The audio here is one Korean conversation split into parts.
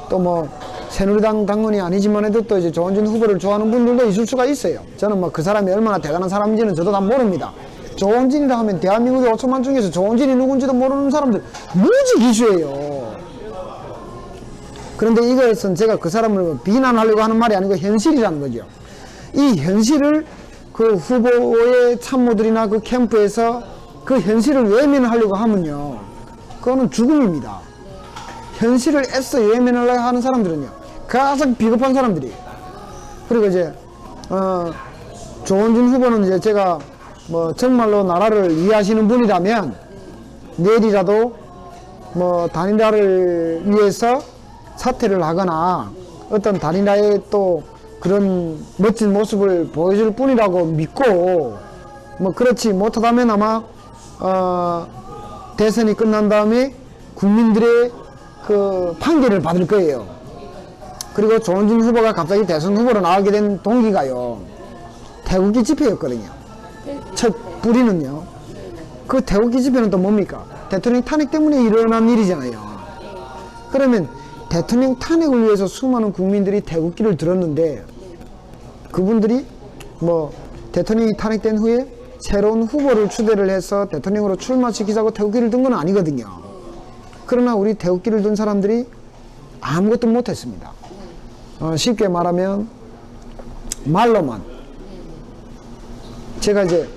또 뭐 새누리당 당원이 아니지만 해도 또 이제 조원진 후보를 좋아하는 분들도 있을 수가 있어요. 저는 뭐 그 사람이 얼마나 대단한 사람인지는 저도 다 모릅니다. 조원진이라 하면 대한민국의 5천만 중에서 조원진이 누군지도 모르는 사람들 무지 기수예요. 그런데 이것은 제가 그 사람을 비난하려고 하는 말이 아니고 현실이라는 거죠. 이 현실을 그 후보의 참모들이나 그 캠프에서 그 현실을 외면하려고 하면요, 그거는 죽음입니다. 현실을 애써 외면하려고 하는 사람들은요, 가장 비겁한 사람들이에요. 그리고 이제 조원진 후보는 이제 제가 뭐 정말로 나라를 이해하시는 분이라면 내일이라도 뭐 단일화를 위해서 사퇴를 하거나 어떤 단일화의 또 그런 멋진 모습을 보여줄 뿐이라고 믿고, 뭐 그렇지 못하다면 아마 대선이 끝난 다음에 국민들의 그 판결을 받을 거예요. 그리고 조원진 후보가 갑자기 대선 후보로 나가게 된 동기가요, 태극기 집회였거든요. 첫 뿌리는요. 그 태극기 집회는 또 뭡니까? 대통령 탄핵 때문에 일어난 일이잖아요. 그러면 대통령 탄핵을 위해서 수많은 국민들이 태극기를 들었는데, 그분들이 뭐 대통령이 탄핵된 후에 새로운 후보를 추대를 해서 대통령으로 출마시키자고 태극기를 든 건 아니거든요. 그러나 우리 태극기를 든 사람들이 아무것도 못했습니다. 쉽게 말하면 말로만, 제가 이제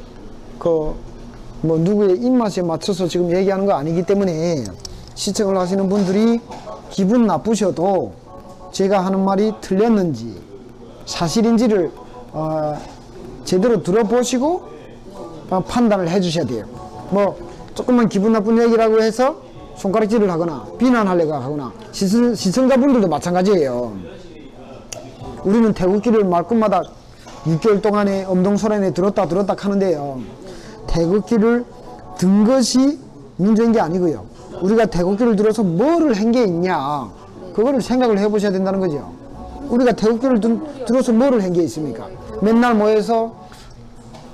그 뭐 누구의 입맛에 맞춰서 지금 얘기하는 거 아니기 때문에 시청을 하시는 분들이 기분 나쁘셔도 제가 하는 말이 틀렸는지 사실인지를 제대로 들어보시고 판단을 해 주셔야 돼요. 뭐 조금만 기분 나쁜 얘기라고 해서 손가락질을 하거나 비난하려고 하거나, 시청자분들도 마찬가지예요. 우리는 태극기를 말끝마다 6개월 동안에 엄동설안에 들었다 하는데요, 태극기를 든 것이 문제인 게 아니고요, 우리가 태극기를 들어서 뭐를 한 게 있냐, 그거를 생각을 해 보셔야 된다는 거죠. 우리가 태극기를 들어서 뭐를 한 게 있습니까? 맨날 모여서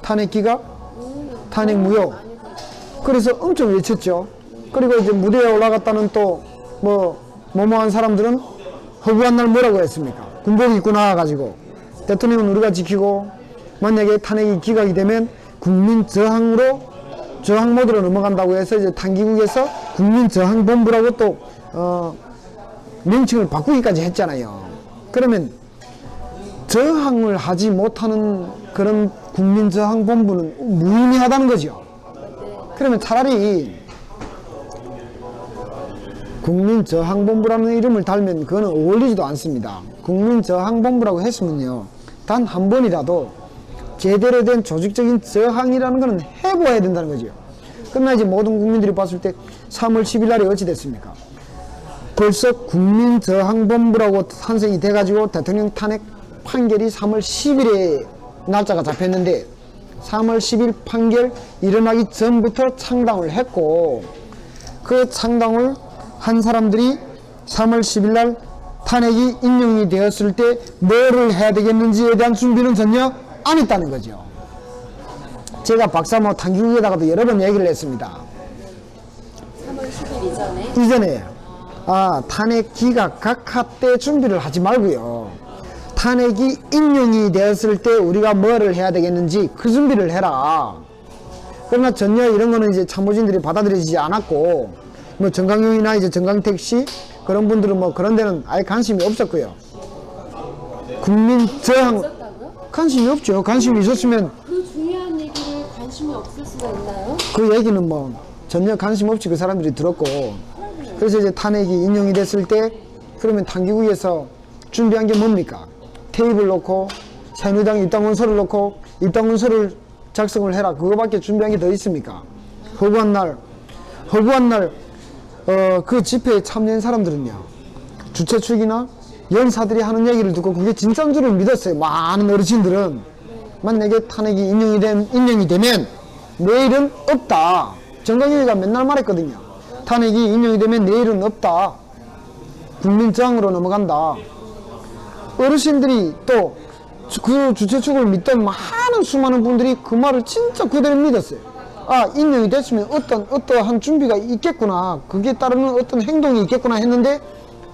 탄핵 기각, 탄핵 무효, 그래서 엄청 외쳤죠. 그리고 이제 무대에 올라갔다는 또 뭐뭐한 사람들은 허구한 날 뭐라고 했습니까? 군복 입고 나와가지고 대통령은 우리가 지키고, 만약에 탄핵이 기각이 되면 국민 저항 모드로 넘어간다고 해서 이제 당기국에서 국민 저항 본부라고 또 명칭을 바꾸기까지 했잖아요. 그러면 저항을 하지 못하는 그런 국민 저항 본부는 무의미하다는 거죠. 그러면 차라리 국민 저항 본부라는 이름을 달면 그거는 어울리지도 않습니다. 국민 저항 본부라고 했으면요, 단 한 번이라도 제대로 된 조직적인 저항이라는 것은 해보아야 된다는 거죠. 그러나 이제 모든 국민들이 봤을 때 3월 10일 날이 어찌 됐습니까? 벌써 국민저항본부라고 탄생이 돼가지고 대통령 탄핵 판결이 3월 10일에 날짜가 잡혔는데, 3월 10일 판결 일어나기 전부터 창당을 했고, 그 창당을 한 사람들이 3월 10일 날 탄핵이 인용이 되었을 때 뭐를 해야 되겠는지에 대한 준비는 전혀 안 했다는 거죠. 제가 박사모 당기국에다가도 여러 번 얘기를 했습니다. 3월 10일 이전에 탄핵 기각 각하 때 준비를 하지 말고요, 탄핵이 인용이 되었을 때 우리가 뭐를 해야 되겠는지 그 준비를 해라. 그러나 전혀 이런 거는 이제 참모진들이 받아들이지 않았고, 뭐 정강용이나 이제 정강택 씨 그런 분들은 뭐 그런 데는 아예 관심이 없었고요. 국민 저항 관심이 없죠. 관심이 있었으면 그 중요한 얘기를 관심이 없을 수가 있나요? 그 얘기는 뭐 전혀 관심 없이 그 사람들이 들었고, 그래서 이제 탄핵이 인용이 됐을 때 그러면 당기국에서 준비한 게 뭡니까? 테이블 놓고 새누리당 입당원서를 놓고 입당원서를 작성을 해라, 그거밖에 준비한 게 더 있습니까? 허구한 날 그 집회에 참여한 사람들은요, 주최 측이나 연사들이 하는 얘기를 듣고 그게 진짜인 줄을 믿었어요. 많은 어르신들은 만약에 탄핵이 인용이 되면 내일은 없다. 정강용이가 맨날 말했거든요. 탄핵이 인용이 되면 내일은 없다. 국민저항으로 넘어간다. 어르신들이 또 그 주최 측을 믿던 많은 수많은 분들이 그 말을 진짜 그대로 믿었어요. 인용이 됐으면 어떠한 준비가 있겠구나, 거기에 따르는 어떤 행동이 있겠구나 했는데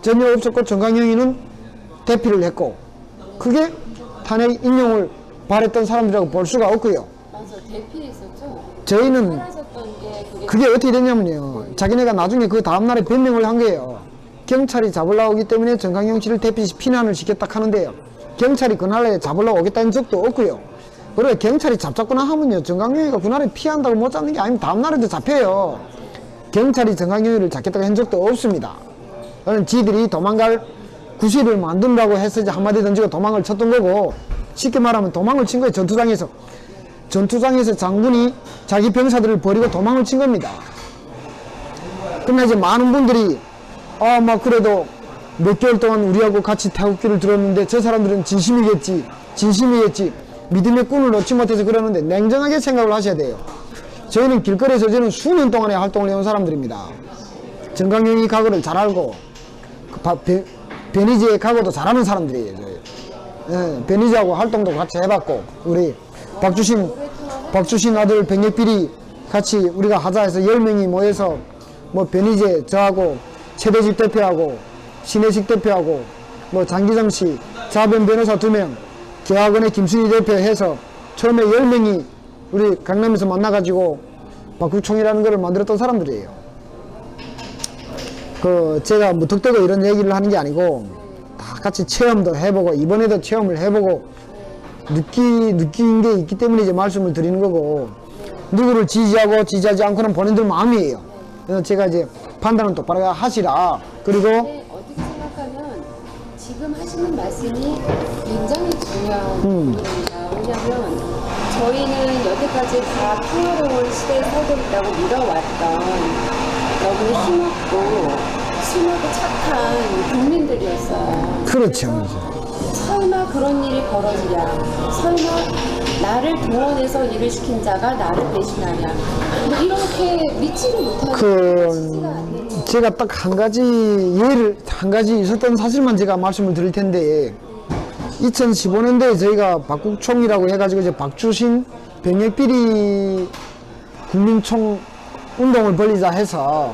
전혀 없었고 정강영이는 대피를 했고 그게 탄핵 인용을 바랬던 사람들이라고 볼 수가 없고요. 맞아, 대피했었죠. 저희는 사라졌던 게 그게 어떻게 됐냐면요. 자기네가 나중에 그 다음날에 변명을 한 거예요. 경찰이 잡으러 오기 때문에 정강영 씨를 대피시 피난을 시켰다 하는데요. 경찰이 그날에 잡으러 오겠다는 적도 없고요. 그래 경찰이 잡자꾸나 하면요. 정강영이가 그날에 피한다고 못 잡는 게 아니면 다음날에도 잡혀요. 경찰이 정강영이를 잡겠다고 한 적도 없습니다. 그는 지들이 도망갈 구실을 만든다고 해서 이제 한마디 던지고 도망을 쳤던 거고 쉽게 말하면 도망을 친 거예요. 전투장에서 장군이 자기 병사들을 버리고 도망을 친 겁니다. 그러나 이제 많은 분들이 막 그래도 몇 개월 동안 우리하고 같이 태극기를 들었는데 저 사람들은 진심이겠지 믿음의 꾼을 놓지 못해서 그러는데 냉정하게 생각을 하셔야 돼요. 저희는 길거리에서 저는 수년 동안에 활동을 해온 사람들입니다. 정강영이 각오를 잘 알고 변희재의 각오도 잘하는 사람들이에요. 저희. 예, 변희재하고 활동도 같이 해봤고 우리 박주신 아들 병력비리 같이 우리가 하자 해서 10명이 모여서 뭐 변희재 저하고 최대집 대표하고 신혜식 대표하고 뭐 장기정씨 자변 변호사 2명 계약원의 김순희 대표 해서 처음에 10명이 우리 강남에서 만나가지고 박국총이라는 거를 만들었던 사람들이에요. 제가 무턱대고 이런 얘기를 하는 게 아니고 다 같이 체험도 해보고 이번에도 체험을 해보고 느낀 게 있기 때문에 이제 말씀을 드리는 거고 누구를 지지하고 지지하지 않고는 본인들 마음이에요. 그래서 제가 이제 판단은 똑바로 하시라. 그리고 근데 어떻게 생각하면 지금 하시는 말씀이 굉장히 중요한 부분입니다. 왜냐하면 저희는 여태까지 다 평화로운 시대에 살고 있다고 믿어왔던 너무 힘없고 순하고 착한 국민들이었어요. 그렇죠. 설마 그런 일이 벌어지랴, 설마 나를 동원해서 일을 시킨 자가 나를 배신하냐, 뭐 이렇게 믿지를 못하는 제가 딱 한 가지 있었던 사실만 제가 말씀을 드릴 텐데 2015년도에 저희가 박국총이라고 해가지고 이제 박주신 병역비리 국민총 운동을 벌리자 해서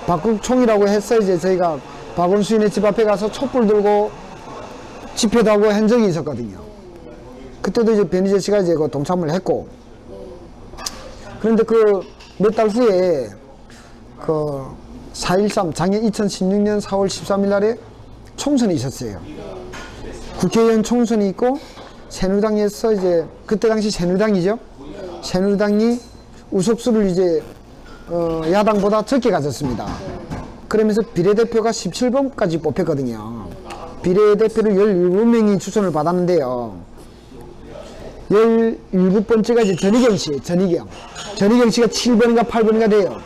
박국총이라고 해서 이제 저희가 박원순의 집 앞에 가서 촛불 들고 집회도 하고 한 적이 있었거든요. 그때도 이제 변희재 씨가 이제 그 동참을 했고 그런데 그 몇 달 후에 4.13 작년 2016년 4월 13일 날에 총선이 있었어요. 국회의원 총선이 있고 새누리당에서 이제 그때 당시 새누리당이죠. 새누리당이 의석수를 이제 야당보다 적게 가졌습니다. 그러면서 비례대표가 17번까지 뽑혔거든요. 비례대표를 17명이 추천을 받았는데요. 17번째가 이제 전희경 씨, 전희경 씨가 7번인가 8번인가 돼요.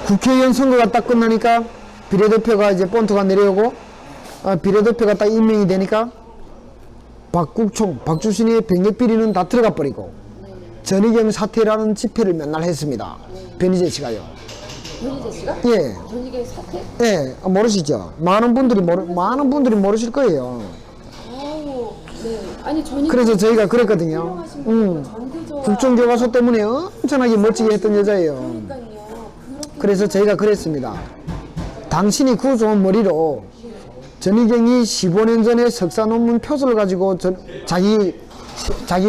국회의원 선거가 딱 끝나니까 비례대표가 이제 본토가 내려오고 비례대표가 딱 임명이 되니까 박국총, 박주신의 병역비리는 다 들어가 버리고 전희경 사퇴라는 집회를 맨날 했습니다. 변희재 씨가요. 변희재 씨가? 예. 전희경 사태? 예, 모르시죠? 많은 분들이 모르실 거예요. 아우, 네. 아니 전희경 그래서 저희가 그랬거든요. 훌륭하신 분이고 정교조와 국정교과서 때문에 엄청나게 멋지게 했던 여자예요. 그러니까요. 그래서 저희가 그랬습니다. 당신이 그 좋은 머리로 전희경이 15년 전에 석사 논문 표절을 가지고 자기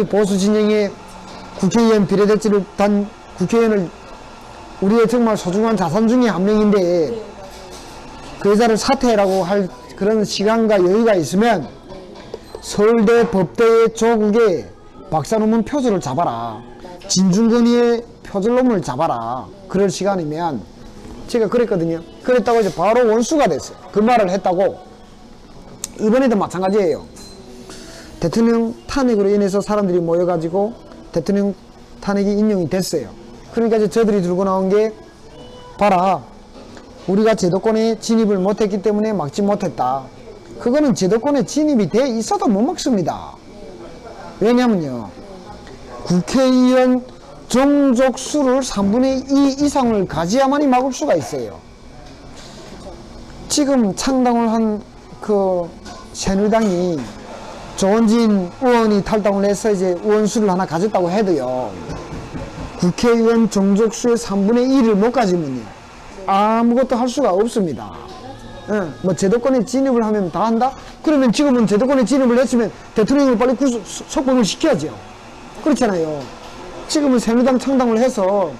보수 진영의 국회의원 비례대표를 단 국회의원을 우리의 정말 소중한 자산 중에 한 명인데 그 여자를 사퇴라고 할 그런 시간과 여유가 있으면 서울대 법대의 조국에 박사 논문 표절을 잡아라. 진중권위의 표절 논문을 잡아라. 그럴 시간이면 제가 그랬거든요. 그랬다고 이제 바로 원수가 됐어요. 그 말을 했다고. 이번에도 마찬가지예요. 대통령 탄핵으로 인해서 사람들이 모여가지고 대통령 탄핵이 인용이 됐어요. 그러니까 이제 저들이 들고 나온 게 봐라. 우리가 제도권에 진입을 못했기 때문에 막지 못했다. 그거는 제도권에 진입이 돼 있어도 못 막습니다. 왜냐면요. 국회의원 종족수를 3분의 2 이상을 가져야만이 막을 수가 있어요. 지금 창당을 한 그 새누리당이 조원진 의원이 탈당을 해서 이제 의원수를 하나 가졌다고 해도요. 국회의원 종족수의 3분의 1을 못 가지면요. 아무것도 할 수가 없습니다. 예, 뭐 제도권에 진입을 하면 다 한다? 그러면 지금은 제도권에 진입을 했으면 대통령을 빨리 석방을 시켜야죠. 그렇잖아요. 지금은 새누리당 창당을 해서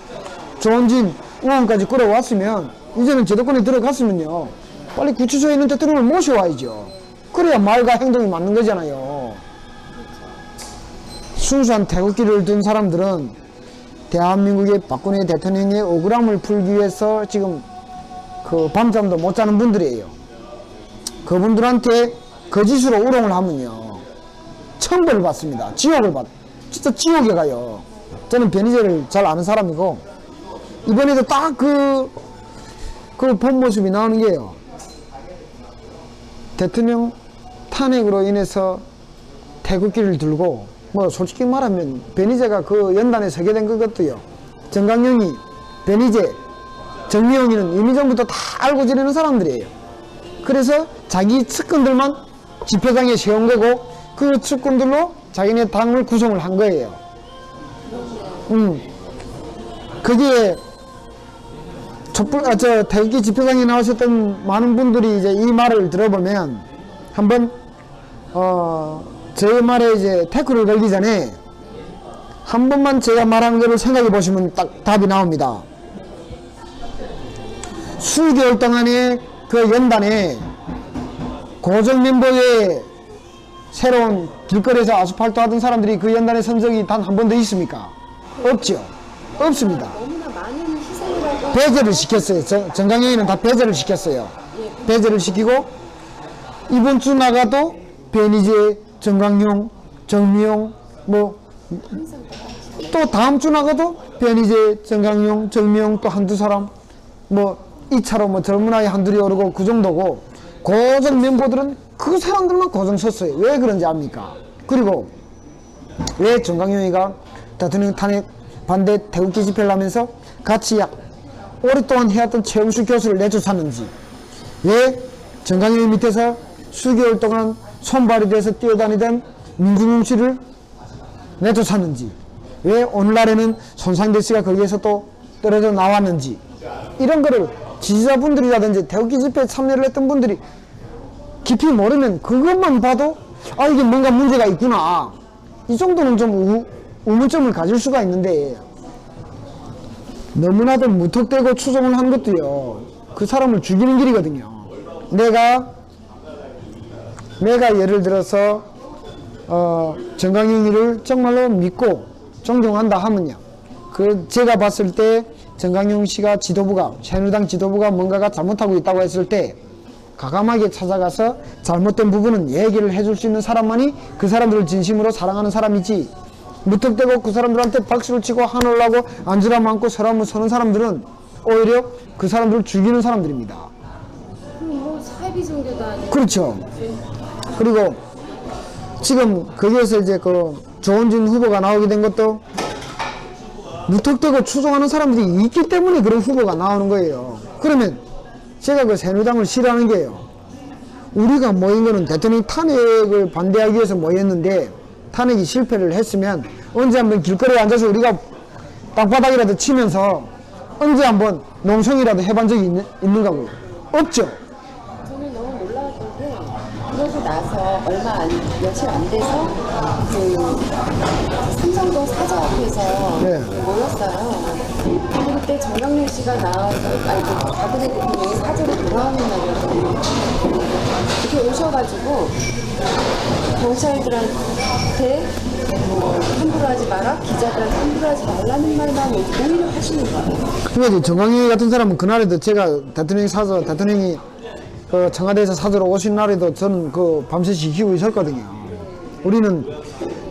조원진 의원까지 끌어왔으면 이제는 제도권에 들어갔으면요 빨리 구치소에 있는 대통령을 모셔와야죠. 그래야 말과 행동이 맞는 거잖아요. 순수한 태극기를 든 사람들은 대한민국의 박근혜 대통령의 억울함을 풀기 위해서 지금 그 밤잠도 못 자는 분들이에요. 그분들한테 거짓으로 우롱을 하면요 천벌을 받습니다. 지옥을 진짜 지옥에 가요. 저는 변희재를 잘 아는 사람이고 이번에도 딱 그 본 모습이 나오는 게요. 대통령 탄핵으로 인해서 태극기를 들고 뭐 솔직히 말하면 변희재가 그 연단에 서게 된 것도요. 정강영이, 변희재, 정미용이는 이미 전부터 다 알고 지내는 사람들이에요. 그래서 자기 측근들만 집회장에 세운 거고 그 측근들로 자기네 당을 구성을 한 거예요. 거기에 저 태극기 집회장에 나오셨던 많은 분들이 이제 이 말을 들어보면 한번 제 말에 이제 태클을 걸기 전에 한 번만 제가 말한 거를 생각해 보시면 딱 답이 나옵니다. 수개월 동안의 그 연단에 고정 멤버의 새로운 길거리에서 아스팔트 하던 사람들이 그 연단의 선적이 단 한 번도 있습니까? 없죠. 없습니다. 너무나 많은 희생이라고. 배제를 시켰어요. 정강영이는 다 배제를 시켰어요. 배제를 시키고 이번 주 나가도 변희재, 정강용, 정미용 뭐 또 다음 주 나가도 변희재, 정강용, 정미용 또 한두 사람 뭐 2차로 뭐 젊은 아이 한둘이 오르고 그 정도고 고정 멤버들은 그 사람들만 고정 섰어요. 왜 그런지 압니까? 그리고 왜 정강용이가 대통령 탄핵 반대 태극기 집회를 하면서 같이 오랫동안 해왔던 최영수 교수를 내쫓았는지, 왜 정강용 밑에서 수개월 동안 손발이 돼서 뛰어다니던 민중용 씨를 내쫓았는지, 왜 오늘날에는 손상대 씨가 거기에서 또 떨어져 나왔는지, 이런 거를 지지자분들이라든지 태극기 집회에 참여를 했던 분들이 깊이 모르면 그것만 봐도 아 이게 뭔가 문제가 있구나, 이 정도는 좀 의문점을 가질 수가 있는데 너무나도 무턱대고 추종을 한 것도요 그 사람을 죽이는 길이거든요. 내가 예를 들어서 정강용이를 정말로 믿고 존경한다 하면요, 그 제가 봤을 때 정강용 씨가 새누리당 지도부가 뭔가가 잘못하고 있다고 했을 때 과감하게 찾아가서 잘못된 부분은 얘기를 해줄 수 있는 사람만이 그 사람들을 진심으로 사랑하는 사람이지, 무턱대고 그 사람들한테 박수를 치고 하늘나고 앉으라 앉고 서라면 서는 사람들은 오히려 그 사람들을 죽이는 사람들입니다. 뭐 사이비 종교도 아니고. 그렇죠. 그리고 지금 거기에서 이제 그 조원진 후보가 나오게 된 것도 무턱대고 추종하는 사람들이 있기 때문에 그런 후보가 나오는 거예요. 그러면 제가 그 새누리당을 싫어하는 게요, 우리가 모인 거는 대통령 탄핵을 반대하기 위해서 모였는데 탄핵이 실패를 했으면 언제 한번 길거리에 앉아서 우리가 땅바닥이라도 치면서 언제 한번 농성이라도 해본 적이 있는가고요? 없죠. 저는 너무 놀라웠던 게 그러고 나서 며칠 안 돼서 그 삼성동 사저 앞에서 네. 모였어요. 근데 그때 정강용 씨가 박근혜 대통령이 사저로 돌아오는 날이었거든요. 이렇게 오셔가지고 경찰들한테 뭐 함부로 하지 마라, 기자들한테 함부로 하지 말라는 말만 오히려 하시는 거예요. 그러니까 정강용 같은 사람은 그날에도 제가 대통령이 그 청와대에서 사저로 오신 날에도 저는 그 밤새 지키고 있었거든요. 우리는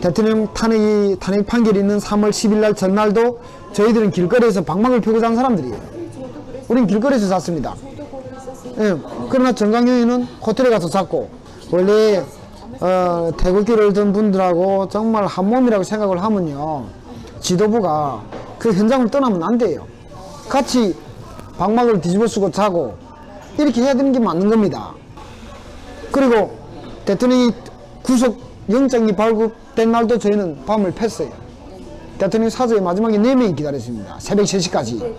대통령 탄핵 판결이 있는 3월 10일 날 전날도 저희들은 길거리에서 방망을 펴고 잔 사람들이에요. 우린 길거리에서 잤습니다. 예, 그러나 정강용이는 호텔에 가서 잤고, 원래 태극기를 든 분들하고 정말 한 몸이라고 생각을 하면요, 지도부가 그 현장을 떠나면 안 돼요. 같이 방막을 뒤집어 쓰고 자고 이렇게 해야 되는 게 맞는 겁니다. 그리고 대통령이 구속영장이 발급된 날도 저희는 밤을 팼어요. 대통령 사저에 마지막에 4명이 기다렸습니다. 새벽 3시까지.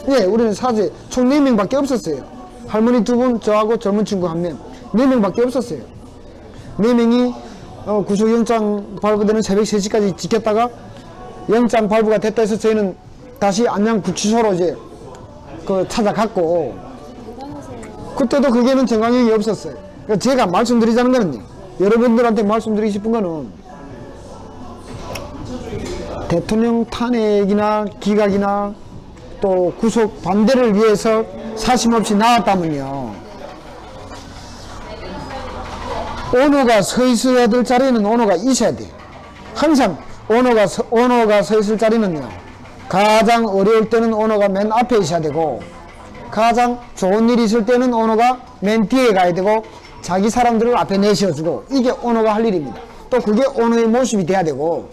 예, 우리는 사제 총 4명밖에 없었어요. 할머니 2분, 저하고 젊은 친구 1명, 4명밖에 없었어요. 4명이 구속영장 발부되는 새벽 3시까지 지켰다가 영장 발부가 됐다 해서 저희는 다시 안양구치소로 이제 찾아갔고, 그때도 그게는 정강경이 없었어요. 그러니까 제가 말씀드리자는 거는요, 여러분들한테 말씀드리고 싶은 거는 대통령 탄핵이나 기각이나 또 구속 반대를 위해서 사심없이 나왔다면요, 언어가 서 있어야 될 자리에는 언어가 있어야 돼요. 항상 언어가 서 있을 자리는요, 가장 어려울 때는 언어가 맨 앞에 있어야 되고, 가장 좋은 일이 있을 때는 언어가 맨 뒤에 가야 되고, 자기 사람들을 앞에 내세워주고, 이게 언어가 할 일입니다. 또 그게 언어의 모습이 돼야 되고,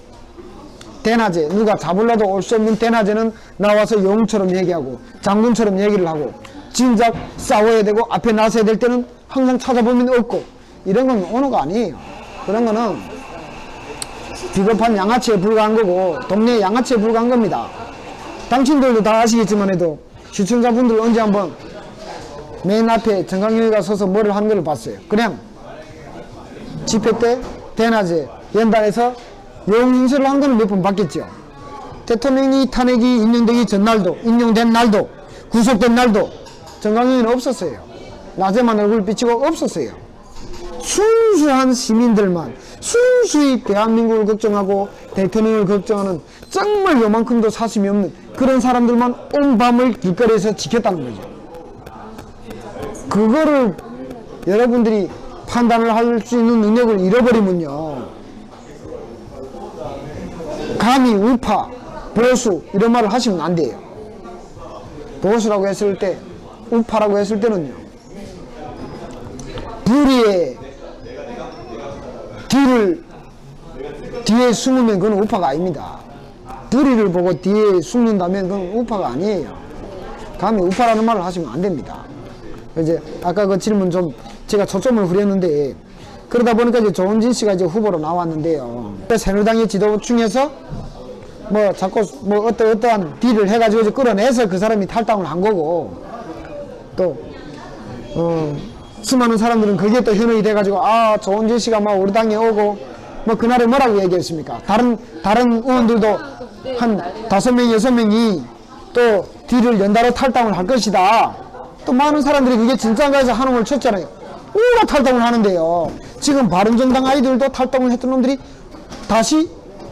대낮에 누가 잡으려도 올 수 없는 대낮에는 나와서 영웅처럼 얘기하고 장군처럼 얘기를 하고, 진작 싸워야 되고 앞에 나서야 될 때는 항상 찾아보면 없고, 이런 건 언어가 아니에요. 그런 거는 비겁한 양아치에 불과한 거고, 동네 양아치에 불과한 겁니다. 당신들도 다 아시겠지만 해도 시청자분들 언제 한번 맨 앞에 정강용이가 서서 뭐를 하는 걸 봤어요? 그냥 집회 때 대낮에 연단에서 영웅행세를 한 거는 몇 번 봤겠죠. 대통령이 탄핵이 인용되기 전날도, 인용된 날도, 구속된 날도 정강용이는 없었어요. 낮에만 얼굴 비치고 없었어요. 순수한 시민들만, 순수히 대한민국을 걱정하고 대통령을 걱정하는 정말 요만큼도 사심이 없는 그런 사람들만 온 밤을 길거리에서 지켰다는 거죠. 그거를 여러분들이 판단을 할 수 있는 능력을 잃어버리면요, 감히 우파, 보수 이런 말을 하시면 안 돼요. 보수라고 했을 때, 우파라고 했을 때는요, 불의의 뒤에 숨으면 그건 우파가 아닙니다. 불의를 보고 뒤에 숨는다면 그건 우파가 아니에요. 감히 우파라는 말을 하시면 안 됩니다. 이제 아까 그 질문 좀 제가 초점을 흐렸는데, 그러다 보니까 이제 조은진 씨가 이제 후보로 나왔는데요. 새누리당의 지도 중에서 뭐 자꾸 뭐 어떠한 딜을 해가지고 이제 끌어내서 그 사람이 탈당을 한 거고, 또 수많은 사람들은 그게 또 현혹이 돼가지고, 아, 조은진 씨가 막 우리 당에 오고, 뭐 그날에 뭐라고 얘기했습니까? 다른 의원들도 한 5명, 6명이 또 딜을 연달아 탈당을 할 것이다. 또 많은 사람들이 그게 진짜인가 해서 한움을 쳤잖아요. 누가 탈당을 하는데요. 지금 바른정당 아이들도 탈당을 했던 놈들이 다시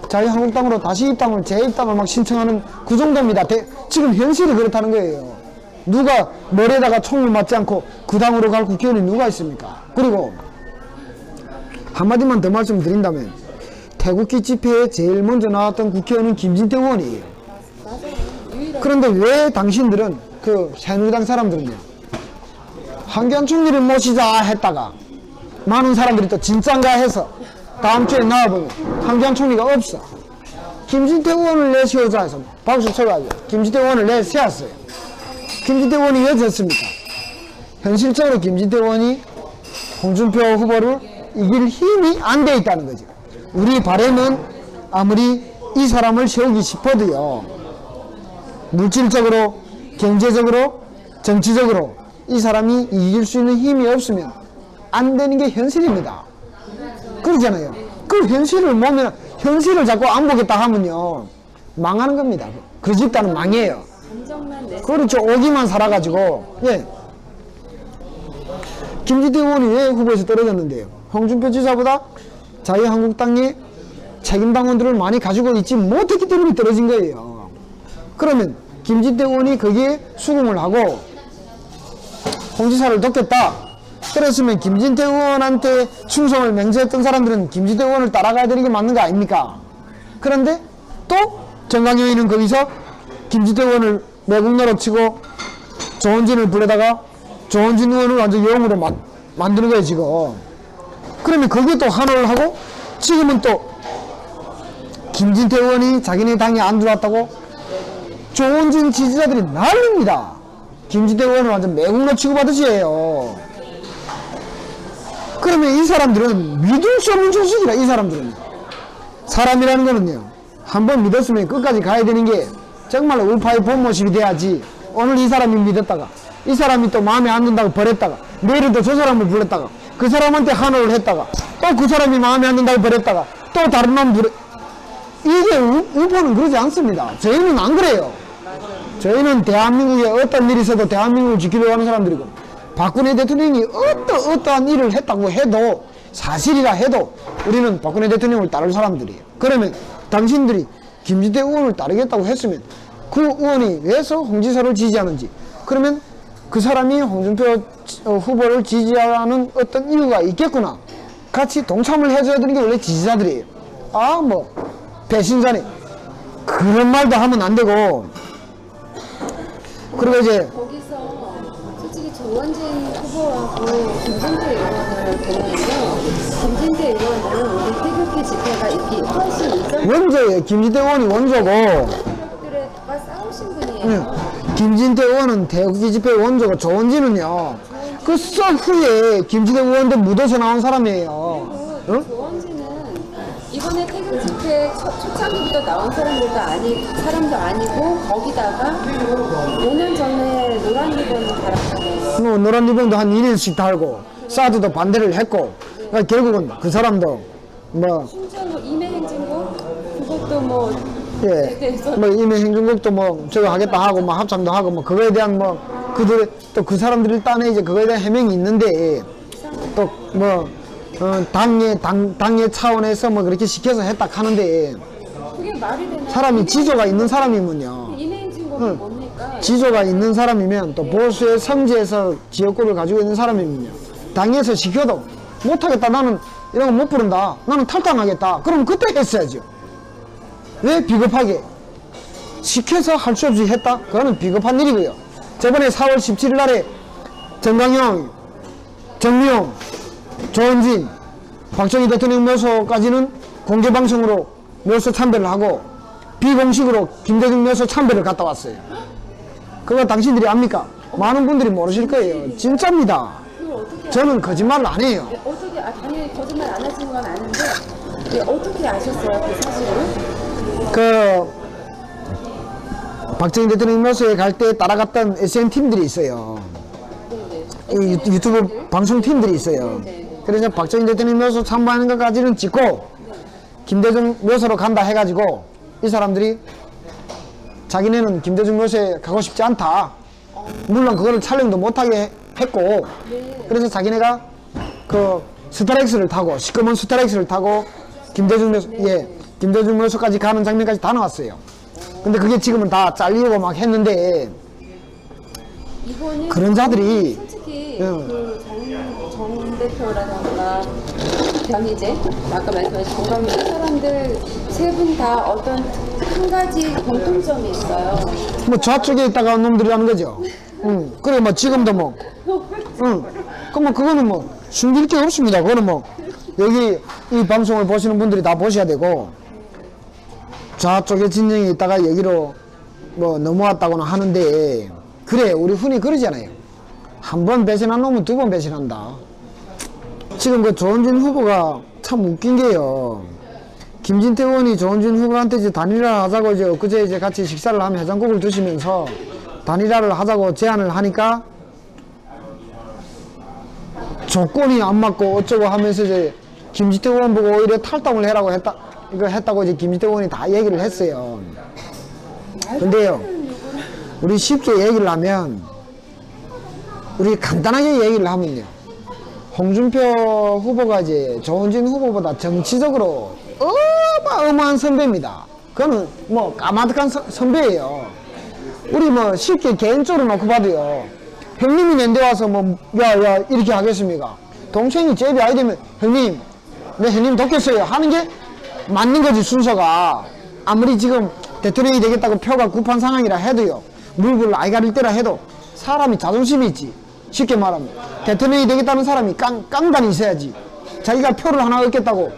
자유한국당으로 다시 입당을, 재입당을 막 신청하는 그 정도입니다. 지금 현실이 그렇다는 거예요. 누가 머리에다가 총을 맞지 않고 그 당으로 갈 국회의원이 누가 있습니까? 그리고 한마디만 더 말씀드린다면, 태극기 집회에 제일 먼저 나왔던 국회의원은 김진태 의원이에요. 그런데 왜 당신들은, 그 새누리당 사람들은요, 황교안 총리를 모시자 했다가 많은 사람들이 또 진짠가 해서 다음 주에 나와보면 황교안 총리가 없어. 김진태 의원을 내세우자 해서 박수 쳐가지고 김진태 의원을 내세웠어요. 김진태 의원이 왜 졌습니까? 현실적으로 김진태 의원이 홍준표 후보를 이길 힘이 안 돼 있다는 거죠. 우리 바람은 아무리 이 사람을 세우기 싶어도요, 물질적으로, 경제적으로, 정치적으로 이 사람이 이길 수 있는 힘이 없으면 안 되는 게 현실입니다. 그러잖아요. 그 현실을 보면, 현실을 자꾸 안 보겠다 하면요, 망하는 겁니다. 그 집단은 망해요. 그렇죠. 오기만 살아가지고. 예. 김진태 의원이 왜 후보에서 떨어졌는데요? 홍준표 지사보다 자유한국당의 책임당원들을 많이 가지고 있지 못했기 때문에 떨어진 거예요. 그러면 김진태 의원이 거기에 수긍을 하고 홍 지사를 돕겠다. 그랬으면 김진태 의원한테 충성을 맹세했던 사람들은 김진태 의원을 따라가야 되는 게 맞는 거 아닙니까? 그런데 또 정강용이는 거기서 김진태 의원을 매국노로 치고 조원진을 불러다가 조원진 의원을 완전 영으로 만드는 거예요, 지금. 그러면 거기에 또 환호를 하고, 지금은 또 김진태 의원이 자기네 당에 안 들어왔다고 조원진 지지자들이 난립니다. 김진태 의원을 완전 매국노 취급하듯이 해요. 그러면 이 사람들은 믿을 수 없는 조직이라. 이 사람들은 사람이라는 거는요, 한번 믿었으면 끝까지 가야 되는 게 정말 우파의 본 모습이 돼야지, 오늘 이 사람이 믿었다가 이 사람이 또 마음에 안 든다고 버렸다가 내일은 또 저 사람을 불렀다가 그 사람한테 한호를 했다가 또 그 사람이 마음에 안 든다고 버렸다가 또 다른 놈 부르 이게 우포는 그러지 않습니다. 저희는 안 그래요. 저희는 대한민국에 어떤 일이 있어도 대한민국을 지키려고 하는 사람들이고 박근혜 대통령이 어떠한 일을 했다고 해도 사실이라 해도 우리는 박근혜 대통령을 따를 사람들이에요. 그러면 당신들이 김진태 의원을 따르겠다고 했으면 그 의원이 왜서 홍지사를 지지하는지 그러면 그 사람이 홍준표 후보를 지지하는 어떤 이유가 있겠구나. 같이 동참을 해줘야 되는 게 원래 지지자들이에요. 아, 뭐, 배신자네. 그런 말도 하면 안 되고. 그리고 이제, 거기서 솔직히 조원진 후보하고 김진태 의원을 보면서 김진태 의원은 우리 태극기 집회가 있기 훨씬 이전 원조예요. 김진태 의원이 원조고, 세력들과 싸우신 분이에요. 김진태 의원은 태극기 집회 원조고, 조원진은요, 그 썩 후에 김진태 의원도 묻어서 나온 사람이에요. 응? 조원진은 이번에 태극 집회 초창기부터 나온 사람도 아니고 거기다가 5년 전에 노란 리본을 달았잖아요. 뭐 노란 리본도 한 2년씩 달고 사드도 반대를 했고 그러니까 결국은 그 사람도 뭐 심지어 뭐 임해행진곡 그것도 뭐 예, 뭐 임해행정국도 뭐 저거 하겠다 하고 뭐 합참도 하고 뭐 그거에 대한 뭐 그들 또 그 사람들 딴에 이제 그거에 대한 해명이 있는데 또 뭐 당의 차원에서 뭐 그렇게 시켜서 했다 하는데 그게 말이 되나? 사람이 지조가 있는 사람이면요. 임해행진곡이 뭡니까? 지조가 있는 사람이면 또 보수의 성지에서 지역구를 가지고 있는 사람이면요. 당에서 시켜도 못하겠다. 나는 이런 거 못 부른다. 나는 탈당하겠다. 그럼 그때 했어야죠. 왜 비겁하게 시켜서 할 수 없이 했다? 그거는 비겁한 일이고요. 저번에 4월 17일 날에 정강용, 정미용, 조원진, 박정희 대통령 묘소까지는 공개방송으로 묘소 참배를 하고 비공식으로 김대중 묘소 참배를 갔다 왔어요. 그거 당신들이 압니까? 많은 분들이 모르실 거예요. 진짜입니다. 저는 거짓말을 안 해요. 어떻게 당연히 거짓말 안 하시는 건 아는데 어떻게 아셨어요 그 사실을? 그 박정희 대통령 묘소에 갈 때 따라갔던 SN 팀들이 있어요. 이 유튜브 방송 팀들이 있어요. 그래서 박정희 대통령 묘소 참배하는 것까지는 찍고 김대중 묘소로 간다 해가지고 이 사람들이 자기네는 김대중 묘소에 가고 싶지 않다. 물론 그거를 촬영도 못하게 했고 그래서 자기네가 그 스타렉스를 타고 시꺼먼 스타렉스를 타고 김대중 묘소 김대중 묘소까지 가는 장면까지 다 나왔어요. 근데 그게 지금은 다 잘리고 막 했는데 이거는 그런 자들이 솔직히 응. 정 대표라던가 변희재 아까 말씀하신 정강민 이 사람들 세 분 다 어떤 한 가지 공통점이 있어요. 뭐 좌측에 있다가 온 놈들이라는 거죠. 응. 그래 뭐 지금도 뭐 응. 그럼 그거는 뭐 숨길 게 없습니다. 그거는 뭐 여기 이 방송을 보시는 분들이 다 보셔야 되고 좌쪽에 진영이 있다가 여기로 뭐 넘어왔다고는 하는데 그래 우리 흔히 그러잖아요. 한 번 배신한 놈은 두 번 배신한다. 지금 그 조원진 후보가 참 웃긴 게요. 김진태 의원이 조원진 후보한테 이제 단일화 하자고 이제 엊그제 이제 같이 식사를 하면 해장국을 드시면서 단일화를 하자고 제안을 하니까 조건이 안 맞고 어쩌고 하면서 이제 김진태 의원 보고 오히려 탈당을 해라고 했다고 이제 김진태 의원이 다 얘기를 했어요. 근데요, 우리 쉽게 얘기를 하면, 우리 간단하게 얘기를 하면요, 홍준표 후보가 이제 조원진 후보보다 정치적으로 어마어마한 선배입니다. 그거는 뭐 까마득한 선배예요. 우리 뭐 쉽게 개인적으로 놓고 봐도요, 형님이 낸데 와서 뭐, 야, 이렇게 하겠습니까? 동생이 제비 아이 되면, 형님, 내 형님 돕겠어요. 하는 게 맞는 거지, 순서가. 아무리 지금 대통령이 되겠다고 표가 급한 상황이라 해도요, 물불 아이 가릴 때라 해도 사람이 자존심이 있지. 쉽게 말하면. 대통령이 되겠다는 사람이 깡단이 있어야지. 자기가 표를 하나 얻겠다고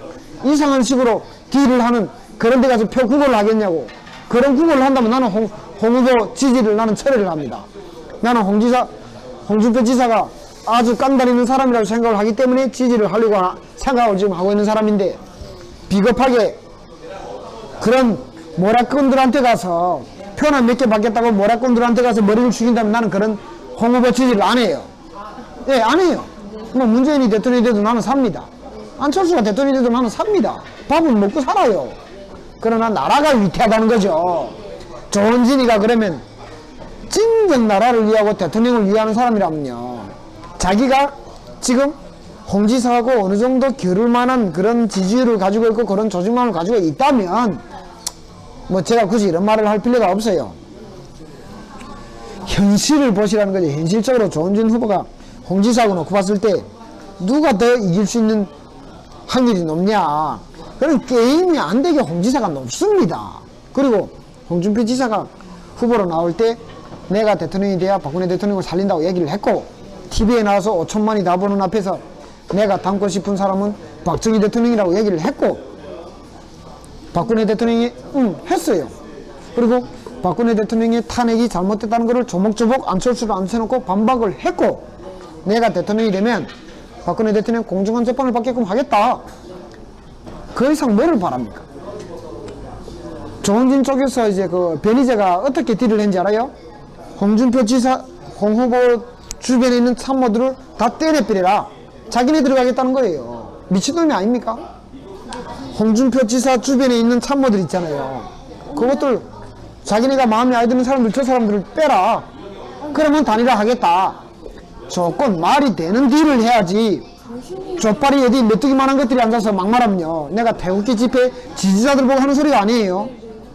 이상한 식으로 딜을 하는 그런 데 가서 표 구걸을 하겠냐고. 그런 구걸을 한다면 나는 홍 후보 지지를 나는 철회를 합니다. 나는 홍준표 지사가 아주 깡다리는 사람이라고 생각을 하기 때문에 지지를 하려고 생각을 지금 하고 있는 사람인데 비겁하게 그런 모락꾼들한테 가서 표나 몇 개 받겠다고 모략꾼들한테 가서 머리를 숙인다면 나는 그런 홍후보 취지를 안 해요. 예, 안 해요. 뭐 문재인이 대통령이 돼도 나는 삽니다. 안철수가 대통령이 돼도 나는 삽니다. 밥은 먹고 살아요. 그러나 나라가 위태하다는 거죠. 조원진이가 그러면 진정 나라를 위하고 대통령을 위하는 사람이라면요, 자기가 지금 홍지사하고 어느 정도 겨룰 만한 그런 지지율을 가지고 있고 그런 조직망을 가지고 있다면 뭐 제가 굳이 이런 말을 할 필요가 없어요. 현실을 보시라는 거죠. 현실적으로 조원진 후보가 홍지사하고 놓고 봤을 때 누가 더 이길 수 있는 확률이 높냐, 그런 게임이 안 되게 홍지사가 높습니다. 그리고 홍준표 지사가 후보로 나올 때 내가 대통령이 돼야 박근혜 대통령을 살린다고 얘기를 했고, TV에 나와서 5천만이 다 보는 앞에서 내가 닮고 싶은 사람은 박정희 대통령이라고 얘기를 했고, 박근혜 대통령이 했어요. 그리고 박근혜 대통령의 탄핵이 잘못됐다는 것을 조목조목 안철수를 앉혀놓고 반박을 했고, 내가 대통령이 되면 박근혜 대통령 공정한 재판을 받게끔 하겠다. 그 이상 뭐를 바랍니까? 조원진 쪽에서 이제 그 변희재가 어떻게 딜을 했는지 알아요? 홍준표 지사, 홍 후보 주변에 있는 참모들을 다 때려버려라. 자기네 들어가겠다는 거예요. 미친놈이 아닙니까? 홍준표 지사 주변에 있는 참모들 있잖아요. 그것들 자기네가 마음에 안 드는 사람들, 저 사람들을 빼라. 그러면 단일화 하겠다. 조건 말이 되는 딜을 해야지. 족발이 어디 메뚜기만한 것들이 앉아서 막말하면요, 내가 태극기 집회 지지자들 보고 하는 소리가 아니에요.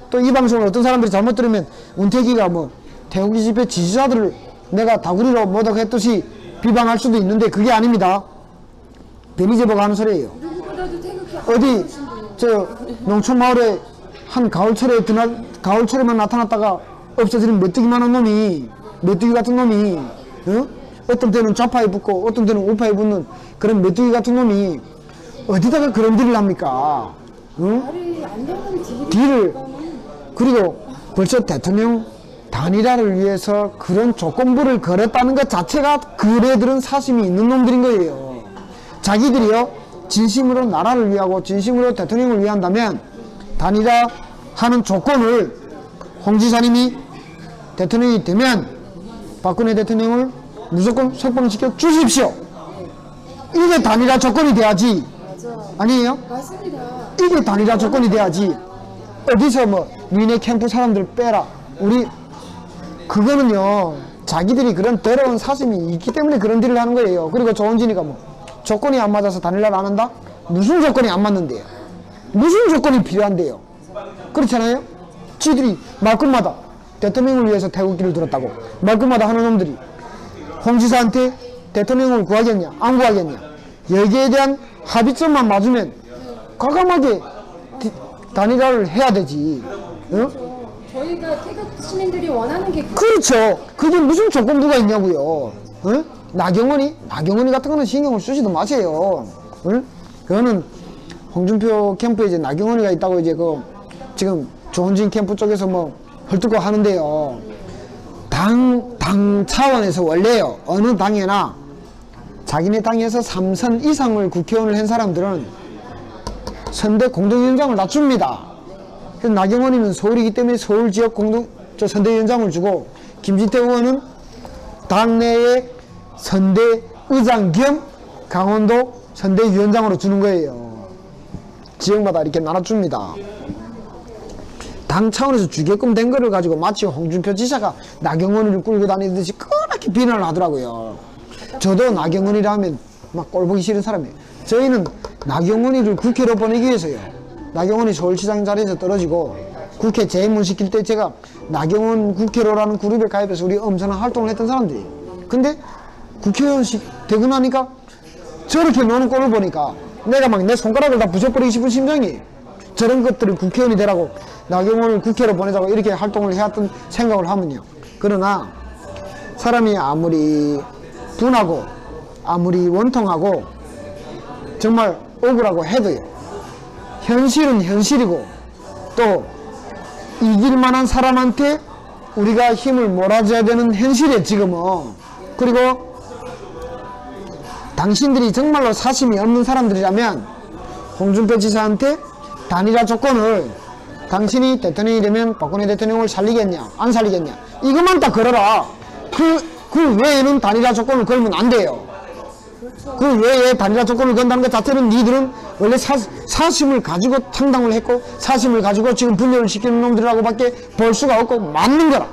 또 이 방송을 어떤 사람들이 잘못 들으면 운태기가 뭐 태극기 집회 지지자들을 내가 다구리로 모독했듯이 비방할 수도 있는데 그게 아닙니다. 변희재 보고 하는 소리예요. 어디 저 농촌 마을에 한 가을철에만 나타났다가 없어지는 메뚜기만한 놈이, 메뚜기 같은 놈이, 어떤 때는 좌파에 붙고 어떤 때는 우파에 붙는 그런 메뚜기 같은 놈이 어디다가 그런 딜을 합니까? 딜을. 그리고 벌써 대통령 단일화를 위해서 그런 조건부를 걸었다는 것 자체가 그래들은 사심이 있는 놈들인 거예요. 자기들이요, 진심으로 나라를 위하고 진심으로 대통령을 위한다면 단일화 하는 조건을 홍 지사님이 대통령이 되면 박근혜 대통령을 무조건 석방시켜 주십시오. 이게 단일화 조건이 돼야지. 아니에요? 맞습니다. 이게 단일화 조건이 돼야지. 어디서 뭐 니네 캠프 사람들 빼라, 우리 그거는요, 자기들이 그런 더러운 사심이 있기 때문에 그런 딜을 하는 거예요. 그리고 조원진이가 뭐 조건이 안 맞아서 단일화를 안 한다? 무슨 조건이 안 맞는데요? 무슨 조건이 필요한데요? 그렇잖아요? 지들이 말끝마다 대통령을 위해서 태극기를 들었다고 말끝마다 하는 놈들이 홍 지사한테 대통령을 구하겠냐 안 구하겠냐, 여기에 대한 합의점만 맞으면 과감하게 단일화를 해야 되지. 응? 저희가 태극 시민들이 원하는 게 그렇죠. 그게 무슨 조건부가 있냐고요. 응? 나경원이 같은 거는 신경을 쓰지도 마세요. 응? 그거는 홍준표 캠프에 이제 나경원이가 있다고 이제 그 지금 조원진 캠프 쪽에서 뭐 헐뜯고 하는데요. 당 차원에서 원래요, 어느 당에나 자기네 당에서 3선 이상을 국회의원을 한 사람들은 선대 공동위원장을 낮춥니다. 그래서 나경원이는 서울이기 때문에 서울 지역 선대위원장을 주고, 김진태 의원은 당내의 선대의장 겸 강원도 선대위원장으로 주는 거예요. 지역마다 이렇게 나눠줍니다. 당 차원에서 주게끔 된 거를 가지고 마치 홍준표 지사가 나경원이를 끌고 다니듯이 그렇게 비난을 하더라고요. 저도 나경원이라면 막 꼴보기 싫은 사람이에요. 저희는 나경원이를 국회로 보내기 위해서요, 나경원이 서울시장 자리에서 떨어지고 국회 재임문 시킬 때 제가 나경원 국회로라는 그룹에 가입해서 우리 엄청난 활동을 했던 사람들이에요. 근데 국회의원식 되고 나니까 저렇게 노는 꼴을 보니까 내가 막 내 손가락을 다 부셔버리고 싶은 심정이에요. 저런 것들을 국회의원이 되라고 나경원을 국회로 보내자고 이렇게 활동을 해왔던 생각을 하면요. 그러나 사람이 아무리 분하고 아무리 원통하고 정말 억울하고 해도요, 현실은 현실이고 또 이길 만한 사람한테 우리가 힘을 몰아줘야 되는 현실에 지금은. 그리고 당신들이 정말로 사심이 없는 사람들이라면 홍준표 지사한테 단일화 조건을 당신이 대통령이 되면 박근혜 대통령을 살리겠냐 안 살리겠냐 이것만 딱 걸어라. 그 외에는 단일화 조건을 걸면 안 돼요. 그 외에 단일화 조건을 건다는 것 자체는 니들은 원래 사심을 가지고 창당을 했고 사심을 가지고 지금 분열을 시키는 놈들하고밖에 볼 수가 없고 맞는 거라.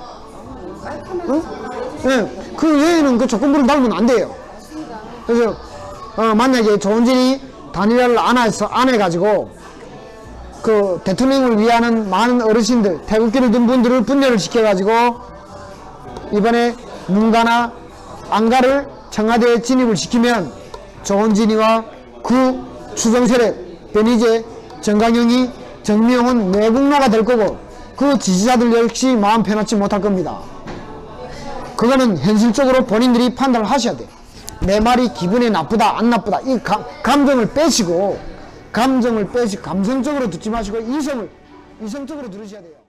응? 네, 그 외에는 그 조건부를 달면 안 돼요. 그래서 만약에 조원진이 단일화를 안 해가지고 그 대통령을 위하는 많은 어르신들 태극기를 든 분들을 분열을 시켜가지고 이번에 문가나 안가를 청와대에 진입을 시키면 조원진이와 그 추정세력 변희재, 정강영이 정명훈 내국노가 될 거고 그 지지자들 역시 마음 편하지 못할 겁니다. 그거는 현실적으로 본인들이 판단을 하셔야 돼요. 내 말이 기분이 나쁘다 안 나쁘다 이 감정을 빼시고 감성적으로 듣지 마시고 이성적으로 들으셔야 돼요.